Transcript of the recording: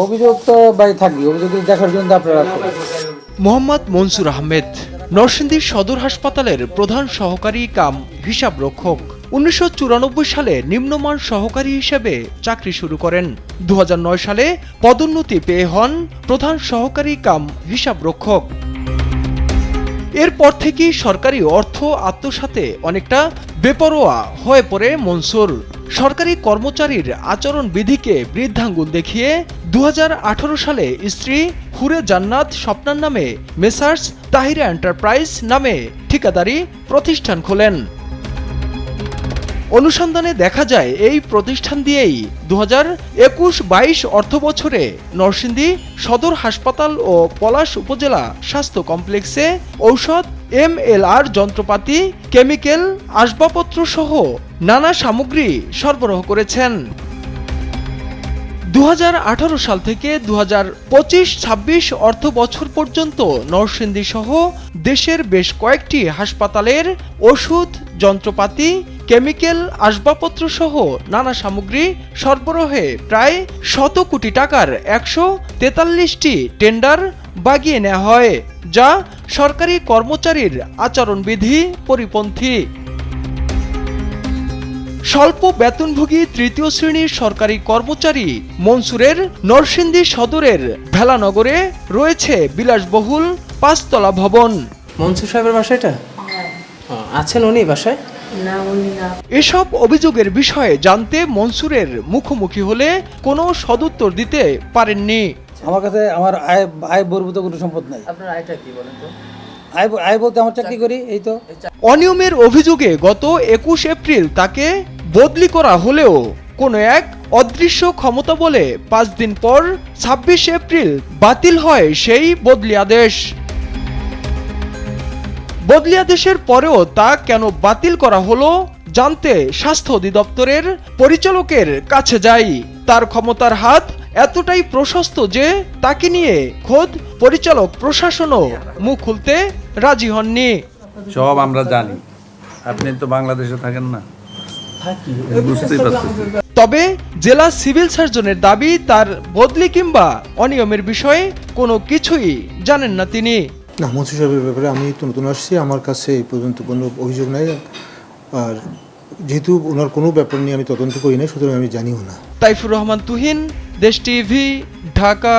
অভিযোগ তো ভাই থাকি, অভিযোগ দেখার জন্য আপনারা মোহাম্মদ মনসুর আহমেদ নরসিংদী সদর হাসপাতালের প্রধান সহকারী কাম হিসাব রক্ষক। 1994 সালে নিম্নমান সহকারী হিসেবে চাকরি শুরু করেন। 2009 সালে পদোন্নতি পেয়ে হন প্রধান সহকারী কাম হিসাব রক্ষক। এরপর থেকেই সরকারি অর্থ আত্মসাতে অনেকটা বেপরোয়া হয়ে পড়ে মনসুর। সরকারি কর্মচারীর আচরণ বিধিকে বৃদ্ধাঙ্গুল দেখিয়ে 2018 সালে স্ত্রী হুরে জান্নাত স্বপ্নার নামে মেসার্স তাহিরা এন্টারপ্রাইজ নামে ঠিকাদারি প্রতিষ্ঠান খোলেন। অনুসন্ধানে দেখা যায় এই প্রতিষ্ঠান দিয়েই 2021-22 অর্থবছরে নরসিংদী সদর হাসপাতাল ও পলাশ উপজেলা স্বাস্থ্য কমপ্লেক্সে ঔষধ, MLR যন্ত্রপাতি, কেমিক্যাল, আসবাবপত্র সহ নানা সামগ্রী সরবরাহ করেছেন। 2018 সাল থেকে 2025-26 অর্থ বছর পর্যন্ত নরসিংদী সহ দেশের বেশ কয়েকটি হাসপাতালের ওষুধ, যন্ত্রপাতি, কেমিক্যাল, আসবাবপত্র সহ নানা সামগ্রী সরবরাহে প্রায় 100 কোটি টাকার 143টি টেন্ডার বাগিয়ে নেওয়া হয়, যা সরকারি কর্মচারীর আচরণবিধি পরিপন্থী। স্বল্প বেতনভোগী তৃতীয় শ্রেণীর সরকারি কর্মচারী মনসুরের নরসিংদী সদরের ভেলানগরে রয়েছে বিলাসবহুল 5তলা ভবন। মনসুর সাহেবের বাসা এটা? আছেন উনি বাসায়? না, উনি না। এসব অভিযোগের বিষয়ে জানতে মনসুরের মুখোমুখি হলে কোনো সদুত্তর দিতে পারেননি। আমার কাছে আমার আয় বর্বিত কোনো সম্পদ নাই। আপনার আয়টা কি বলেন তো? আয় বলতে আমার চাকরি করি, এই তো। অনিয়মের অভিযোগে গত 21 এপ্রিল তাকে বদলি করা হলেও কোনো এক অদৃশ্য ক্ষমতা বলে 5 দিন পর 26 এপ্রিল বাতিল হয় সেই বদলি আদেশ। বদলি আদেশের পরেও তা কেন বাতিল করা হলো জানতে স্বাস্থ্য অধিদপ্তরের পরিচালকের কাছে যাই। তার ক্ষমতার হাত এতটাই প্রশস্ত যে তাকে নিয়ে খোদ পরিচালক প্রশাসনও মুখ খুলতে রাজি হননি। সব আমরা জানি, আপনি তো বাংলাদেশে থাকেন না, বুঝতেই পারছেন। তবে জেলা সিভিল সার্জনের দাবি তার বদলি কিংবা অনিয়মের বিষয়ে কোনো কিছুই জানেন না তিনি। না, মনসুর সাহেবের ব্যাপারে আমি তো নতুন আসছি, আমার কাছে এই পর্যন্ত কোনো অভিযোগ নাই। আর যেহেতু ওনার কোনো ব্যাপার নিয়ে আমি তদন্ত করি নাই, সুতরাং আমি জানিও না। তাইফুর রহমান তুহিন, দেশ টিভি, ঢাকা।